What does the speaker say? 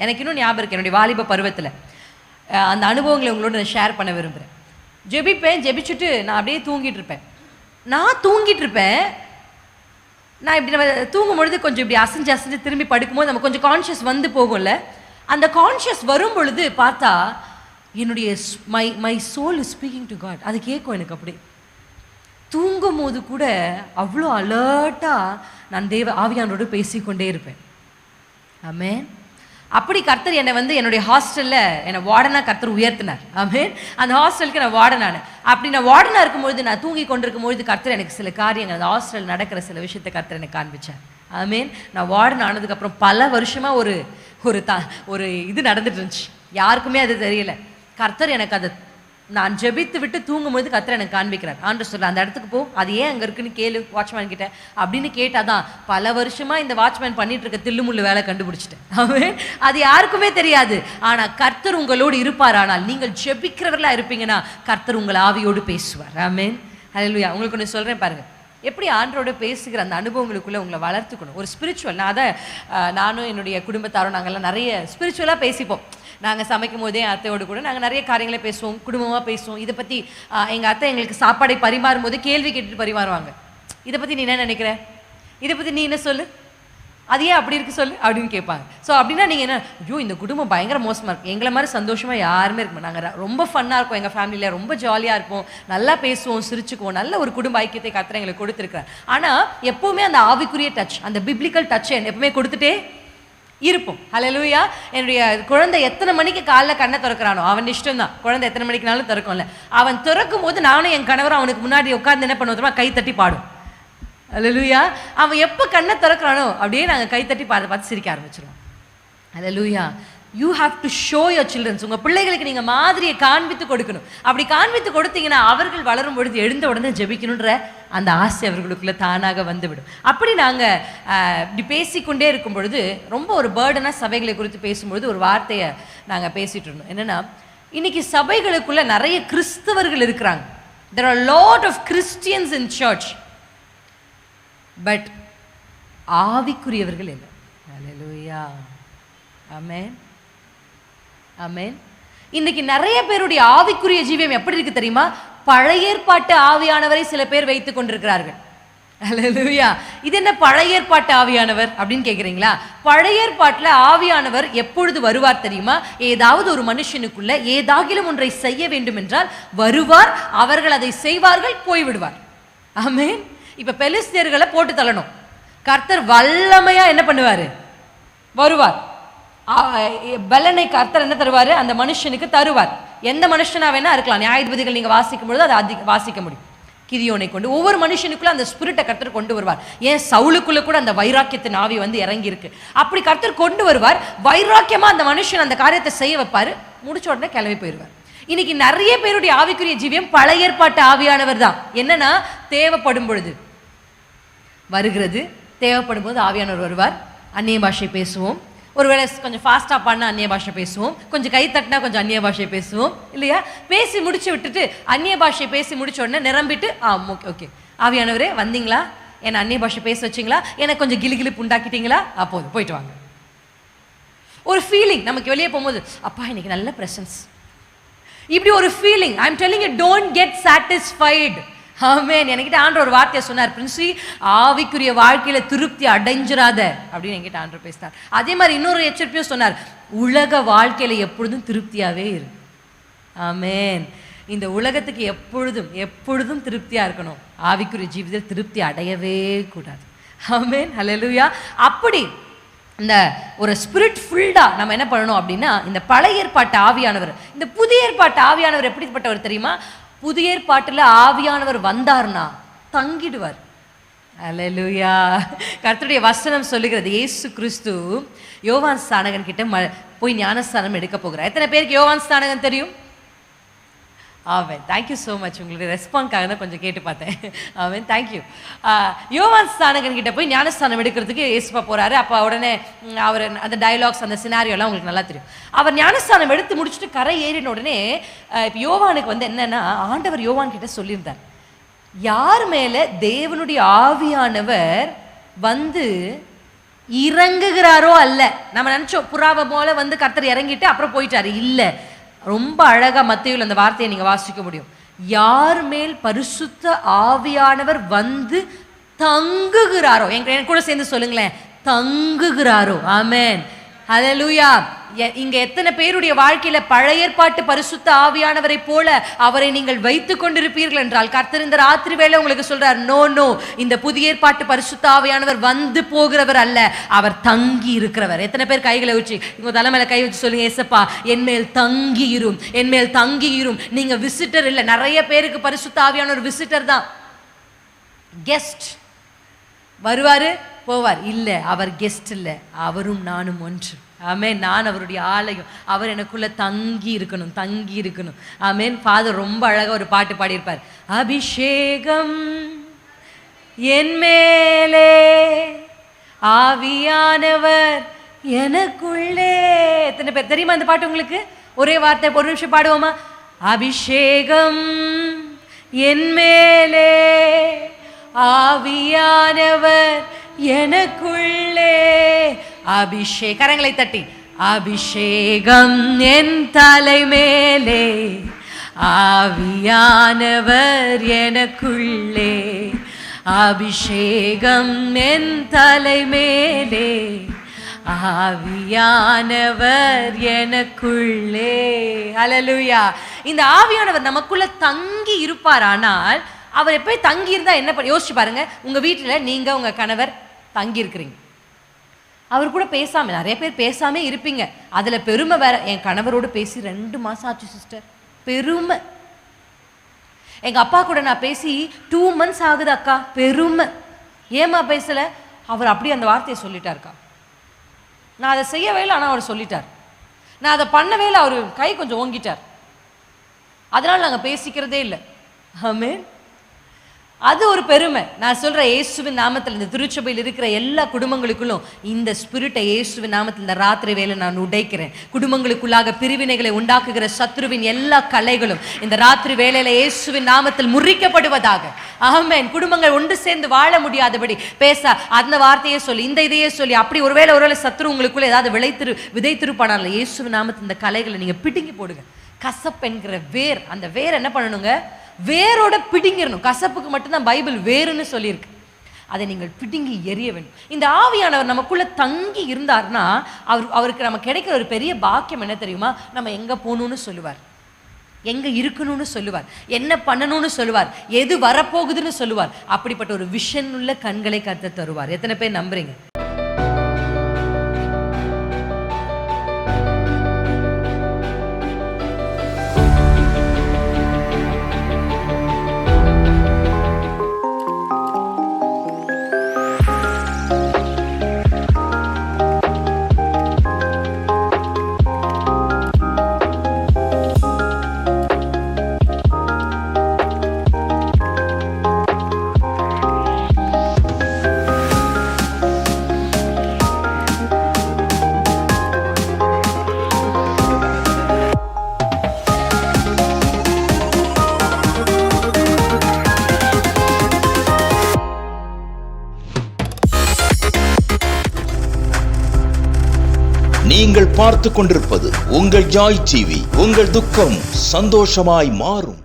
எனக்கு இன்னும் ஞாபகம் இருக்குது என்னுடைய வாலிப பருவத்தில். அந்த அனுபவங்களை உங்களோட நான் ஷேர் பண்ண விரும்புகிறேன். ஜெபிச்சுட்டு நான் அப்படியே தூங்கிட்டு இருப்பேன். நான் இப்படி நம்ம தூங்கும்பொழுது கொஞ்சம் இப்படி அசைஞ்சு திரும்பி படுக்கும்போது நம்ம கொஞ்சம் கான்ஷியஸ் வந்து போகும்ல. அந்த கான்ஷியஸ் வரும் பொழுது பார்த்தா என்னுடைய my soul is speaking to God. அது கேட்கும் எனக்கு. அப்படி தூங்கும் போது கூட அவ்வளோ அலர்ட்டாக நான் ஆவியானோடு பேசிக்கொண்டே இருப்பேன். ஆமென். அப்படி கர்த்தர் என்னை என்னுடைய ஹாஸ்டலில் என்னை வார்டனாக கர்த்தர் உயர்த்தினார். ஆமென். அந்த ஹாஸ்டலுக்கு நான் வார்டனானு. அப்படி நான் வார்டனாக இருக்கும்பொழுது, நான் தூங்கி கொண்டிருக்கும்பொழுது கர்த்தர் எனக்கு சில காரியங்கள், அந்த ஹாஸ்டலில் நடக்கிற சில விஷயத்தை கர்த்தர் எனக்கு காண்பிச்சார். ஆமென். நான் வார்டன் ஆனதுக்கப்புறம் பல வருஷமாக ஒரு இது நடந்துட்டு இருந்துச்சு. யாருக்குமே அது தெரியல. கர்த்தர் எனக்கு அதை நான் ஜெபித்து விட்டு தூங்கும்போது கர்த்தர் எனக்கு காண்பிக்கிறார். ஆண்டவர் சொல்ல, அந்த இடத்துக்கு போ, அது ஏன் அங்கே இருக்குன்னு கேளு வாட்ச்மேன் கிட்ட அப்படின்னு கேட்டாதான் பல வருஷமாக இந்த வாட்ச்மேன் பண்ணிட்டு இருக்க தில்லுமுள்ளு வேலை கண்டுபிடிச்சிட்டேன். ஆமென். அது யாருக்குமே தெரியாது. ஆனால் கர்த்தர் உங்களோடு இருப்பார். ஆனால் நீங்கள் ஜெபிக்கிறவர்களா இருப்பீங்கன்னா கர்த்தர் உங்கள் ஆவியோடு பேசுவார். ஆமென். ஹல்லேலூயா. உங்களுக்கு ஒன்று சொல்கிறேன் பாருங்க, எப்படி ஆண்டரோட பேசுகிற அந்த அனுபவங்களுக்குள்ளே உங்களை வளர்த்துக்கணும். ஒரு ஸ்பிரிச்சுவல், நானும் என்னுடைய குடும்பத்தாரும் நாங்கள்லாம் நிறைய ஸ்பிரிச்சுவலாக பேசிப்போம். நாங்கள் சமைக்கும் போதே அத்தையோடு கூட நாங்கள் நிறைய காரியங்களை பேசுவோம், குடும்பமாக பேசுவோம். இதை பற்றி எங்கள் அத்தை எங்களுக்கு சாப்பாடை பரிமாறும் போது கேள்வி கேட்டுட்டு பரிமாறுவாங்க. இதை பற்றி நீ என்ன நினைக்கிற, இதை பற்றி நீ என்ன சொல்லு, அது ஏன் அப்படி இருக்கு சொல்லு அப்படின்னு கேட்பாங்க. ஸோ அப்படின்னா நீங்கள் என்ன, ஐயோ இந்த குடும்பம் பயங்கர மோசமாக இருக்கும். எங்களை மாதிரி சந்தோஷமாக யாருமே இருக்கும். நாங்கள் ரொம்ப ஃபன்னாக இருப்போம். எங்கள் ஃபேமிலியில் ரொம்ப ஜாலியாக இருப்போம், நல்லா பேசுவோம், சிரிச்சுக்குவோம். நல்ல ஒரு குடும்ப ஐக்கியத்தை கர்த்தர் எங்களுக்கு கொடுத்துருக்குறார். ஆனால் எப்போவுமே அந்த ஆவிக்குரிய டச், அந்த பிப்ளிக்கல் டச்சை எப்பவுமே கொடுத்துட்டே இருப்போம். ஹல்லேலூயா. என்னுடைய குழந்தை எத்தனை மணிக்கு காலைல கண்ணை திறக்கிறானோ அவன் இஷ்டம் தான். குழந்தை எத்தனை மணிக்குனாலும் திறக்கும்ல. அவன் திறக்கும் போது நானும் என் கணவரும் அவனுக்கு முன்னாடி உட்கார்ந்து என்ன பண்ணுவோம், கை தட்டி பாடும். ஹல்லேலூயா. அவன் எப்போ கண்ணை திறக்கிறானோ அப்படியே நாங்கள் கை தட்டி பார்த்து சிரிக்க ஆரம்பிச்சிருவோம். Hallelujah. You have to show your children. உங்கள் பிள்ளைகளுக்கு நீங்கள் மாதிரியை காண்பித்து கொடுக்கணும். அப்படி காண்பித்து கொடுத்தீங்கன்னா அவர்கள் வளரும் பொழுது எழுந்த உடனே ஜெபிக்கணுன்ற அந்த ஆசை அவர்களுக்குள்ளே தானாக வந்துவிடும். அப்படி நாங்கள் இப்படி பேசிக்கொண்டே இருக்கும் பொழுது ரொம்ப ஒரு பேர்டனாக சபைகளை குறித்து பேசும்பொழுது ஒரு வார்த்தையை நாங்கள் பேசிகிட்டு இருந்தோம். என்னென்னா, இன்னைக்கு சபைகளுக்குள்ளே நிறைய கிறிஸ்தவர்கள் இருக்கிறாங்க. there are a lot of Christians in church, but ஆவிக்குரியவர்கள் இல்லை. ஹல்லேலூயா. ஆமென். ஆமென். இன்னைக்கு நிறைய பேருடைய ஆவிக்குரிய ஜீவியம் எப்படி இருக்கு தெரியுமா? பழைய ஏற்பாட்டு ஆவியானவரை சில பேர் வைத்துக் கொண்டிருக்கிறார்கள். ஹல்லேலூயா. இது என்ன பழைய ஏற்பாட்டு ஆவியானவர் அப்படின்னு கேட்குறீங்களா? பழைய ஏற்பாட்டில் ஆவியானவர் எப்பொழுது வருவார் தெரியுமா? ஏதாவது ஒரு மனுஷனுக்குள்ள ஏதாகிலும் ஒன்றை செய்ய வேண்டும் என்றால் வருவார், அவர்கள் அதை செய்வார்கள், போய்விடுவார். ஆமென். இப்போ பெலிஸ்தியர்களை போட்டு தள்ளணும், கர்த்தர் வல்லமையா என்ன பண்ணுவார்? வருவார். பலனை கர்த்தர் என்ன தருவார்? அந்த மனுஷனுக்கு தருவார். எந்த மனுஷனா வேணா இருக்கலாம். நியாயாதிபதிகள் நீங்க வாசிக்கும் பொழுது அதை வாசிக்க முடியும். கிதியோனை கொண்டு ஒவ்வொரு மனுஷனுக்குள்ள அந்த ஸ்பிரிட்டை கர்த்தர் கொண்டு வருவார். ஏன் சவுலுக்குள்ள கூட அந்த வைராக்கியத்தின் ஆவி இறங்கி இருக்கு. அப்படி கர்த்தர் கொண்டு வருவார். வைராக்கியமா அந்த மனுஷன் அந்த காரியத்தை செய்ய வைப்பாரு. முடிச்ச உடனே கிளம்பி போயிடுவார். இன்னைக்கு நிறைய பேருடைய ஆவிக்குரிய ஜீவியம் பழைய ஏற்பாட்டு ஆவியானவர் தான். என்னன்னா, தேவைப்படும் பொழுது வருகிறது, தேவைப்படும் போது ஆவியானவர் வருவார். அந்நிய பாஷை பேசுவோம். ஒருவேளை கொஞ்சம் ஃபாஸ்ட்டாக பண்ணால் அந்நிய பாஷை பேசுவோம், கொஞ்சம் கை தட்டினா கொஞ்சம் அந்நிய பாஷை பேசுவோம் இல்லையா? பேசி முடிச்சு விட்டுட்டு அந்நிய பாஷை பேசி முடிச்ச உடனே நிரம்பிட்டு ஓகே ஓகே ஆவியானவரே வந்தீங்களா, என்னை அந்நிய பாஷை பேச வச்சிங்களா, எனக்கு கொஞ்சம் கிளிகிளிப்பு உண்டாக்கிட்டீங்களா, அப்போது போயிட்டு வாங்க. ஒரு ஃபீலிங் நமக்கு வெளியே போகும்போது, அப்பா இன்னைக்கு நல்ல ப்ரெசன்ஸ், இப்படி ஒரு feeling. I am telling you, don't get satisfied. Amen. என்கிட்ட ஆண்டவர் ஒரு வார்த்தையை சொன்னார், பிரின்சி ஆவிக்குரிய வாழ்க்கையில திருப்தி அடைஞ்சிராத அப்படின்னு என்கிட்ட ஆண்டவர் பேசினார். அதே மாதிரி இன்னொரு எச்சரிக்கையும் சொன்னார், உலக வாழ்க்கையில எப்பொழுதும் திருப்தியாவே இரு. ஆமென். இந்த உலகத்துக்கு எப்பொழுதும் திருப்தியா இருக்கணும். ஆவிக்குரிய ஜீவிதத்தில் திருப்தி அடையவே கூடாது. ஆமென். ஹல்லேலூயா. அப்படி இந்த ஒரு ஸ்பிரிட் ஃபுல்டா நம்ம என்ன பண்ணணும் அப்படின்னா, இந்த பழைய ஏற்பாட்டு ஆவியானவர், இந்த புதிய ஏற்பாட்டு ஆவியானவர் எப்படிப்பட்டவர் தெரியுமா? புதிய ஏற்பாட்டில் ஆவியானவர் வந்தார்னா தங்கிடுவார். அல்லேலூயா. கர்த்தருடைய வசனம் சொல்லுகிறது, இயேசு கிறிஸ்து யோவான் ஸ்நானகன் கிட்ட போய் ஞானஸ்தானம் எடுக்க போகிறார். எத்தனை பேருக்கு யோவான் ஸ்நானகன் தெரியும்? ஆமென். Thank you so much. உங்களுடைய ரெஸ்பான்ஸ்க்காக தான் கொஞ்சம் கேட்டு பார்த்தேன். ஆமென். தேங்க்யூ. யோவான் ஸ்நானகன் கிட்ட போய் ஞானஸ்தானம் எடுக்கிறதுக்கு இயேசுப்பா போகிறாரு. அப்போ உடனே அவர் அந்த டயலாக்ஸ், அந்த சினாரியோலாம் உங்களுக்கு நல்லா தெரியும். அவர் ஞானஸ்தானம் எடுத்து முடிச்சுட்டு கரை ஏறின உடனே இப்போ யோவானுக்கு என்னன்னா, ஆண்டவர் யோவான் கிட்ட சொல்லியிருந்தார், யார் மேலே தேவனுடைய ஆவியானவர் இறங்குகிறாரோ அல்ல. நம்ம நினைச்சோம் புறாவை போல வந்து கர்த்தர் இறங்கிட்டு அப்புறம் போயிட்டாரு. இல்ல, ரொம்ப அழகா மத்தேயுல அந்த வார்த்தையை நீங்க வாசிக்க முடியும். யார் மேல் பரிசுத்த ஆவியானவர் வந்து தங்குகிறாரோ, என் கூட சேர்ந்து சொல்லுங்களேன், தங்குகிறாரோ. ஆமென், ஹல்லேலூயா. இங்க எத்தனை பேருடைய வாழ்க்கையில பழைய ஏற்பாட்டு பரிசுத்த ஆவியானவரை போல அவரை நீங்கள் வைத்துக் கொண்டிருப்பீர்கள் என்றால், கர்த்தர் இந்த ராத்திரி வேளை உங்களுக்கு சொல்றார், நோ நோ, இந்த புதிய ஏற்பாட்டு பரிசுத்த ஆவியானவர் வந்து போகிறவர் அல்ல, அவர் தங்கி இருக்கிறவர். எத்தனை பேர் கைகளை வச்சு உங்க தலைமையில கை வச்சு சொல்லுங்க, ஏசப்பா என் மேல் தங்கி இரும், என் மேல் தங்கி இரும். நீங்க விசிட்டர் இல்ல. நிறைய பேருக்கு பரிசுத்த ஆவியானவர் விசிட்டர் தான், கெஸ்ட். வருவாரு போவார். இல்ல, அவர் கெஸ்ட் இல்ல, அவரும் நானும் ஒன்று. ஆமென். நான் அவருடைய ஆலயம், அவர் எனக்குள்ள தங்கி இருக்கணும், தங்கி இருக்கணும். ஆமென். ஃபாதர் ரொம்ப அழகா ஒரு பாட்டு பாடியிருப்பார், அபிஷேகம் என் மேலே, ஆவியானவர் எனக்குள்ளே. எத்தனை பேர் தெரியுமா அந்த பாட்டு உங்களுக்கு? ஒரே வார்த்தை ஒரு நிமிஷம் பாடுவோமா? அபிஷேகம் என் மேலே, ஆவியானவர் எனக்குள்ளே. கரங்களை தட்டி, அபிஷேகம் என் தலை மேலே, ஆவியானவர் எனக்குள்ளே. அபிஷேகம் என் தலை மேலே, ஆவியானவர் எனக்குள்ளே. ஹல்லேலூயா. இந்த ஆவியானவர் நமக்குள்ள தங்கி இருப்பார். ஆனால் அவர் எப்போ தங்கி இருந்தா என்ன பண்ண யோசிச்சு பாருங்க. உங்க வீட்டில் நீங்க உங்க கணவர் தங்கி இருக்கிறீங்க, அவர் கூட பேசாம, நிறைய பேர் பேசாம இருப்பீங்க. அதுல பெருமை வேற. என் கணவரோடு பேசி 2 மாசம் ஆச்சு சிஸ்டர், பெருமை. எங்க அப்பா கூட நான் பேசி 2 months ஆகுது அக்கா, பெருமை. ஏமா பேசல? அவர் அப்படியே அந்த வார்த்தையை சொல்லிட்டாருக்கா. நான் அதை செய்யவே இல்லை, ஆனால் அவர் சொல்லிட்டார். நான் அதை பண்ணவே இல்லை, அவர் கை கொஞ்சம் ஓங்கிட்டார். அதனால நாங்கள் பேசிக்கிறதே இல்லை. ஆமென். அது ஒரு பெருமை. நான் சொல்றேன், இயேசுவின் நாமத்தில் இந்த திருச்சபையில் இருக்கிற எல்லா குடும்பங்களுக்குள்ளும் இந்த ஸ்பிரிட்டை இயேசுவின் நாமத்தில் இந்த ராத்திரி வேளை நான் உடைக்கிறேன். குடும்பங்களுக்குள்ளாக பிரிவினைகளை உண்டாக்குகிற சத்ருவின் எல்லா கலைகளும் இந்த ராத்திரி வேளையில இயேசுவின் நாமத்தில் முறிக்கப்படுவதாக. ஆமென். குடும்பங்கள் ஒன்று சேர்ந்து வாழ முடியாதபடி பேச அந்த வார்த்தையே சொல்லி, இந்த இதையே சொல்லி, அப்படி ஒருவேளை சத்ரு உங்களுக்குள்ள ஏதாவது விதைத்திருப்பானால இயேசுவின் நாமத்தில் இந்த கலைகளை நீங்க பிடுங்கி போடுங்க. கசப்பு என்கிற வேர், அந்த வேர் என்ன பண்ணணுங்க? வேரோட பிடுங்கிடணும். கசப்புக்கு மட்டும்தான் பைபிள் வேறுன்னு சொல்லியிருக்கு. அதை நீங்கள் பிடுங்கி எறிய வேண்டும். இந்த ஆவியானவர் நமக்குள்ள தங்கி இருந்தார்னா அவருக்கு நம்ம கிடைக்கிற ஒரு பெரிய பாக்கியம் என்ன தெரியுமா? நம்ம எங்க போகணும்னு சொல்லுவார், எங்க இருக்கணும்னு சொல்லுவார், என்ன பண்ணணும்னு சொல்லுவார், எது வரப்போகுதுன்னு சொல்லுவார். அப்படிப்பட்ட ஒரு விஷன் உள்ள கண்களை கர்த்தர் தருவார். எத்தனை பேர் நம்புறீங்க? நீங்கள் பார்த்து கொண்டிருப்பது உங்கள் ஜாய் டிவி. உங்கள் துக்கம் சந்தோஷமாய் மாறும்.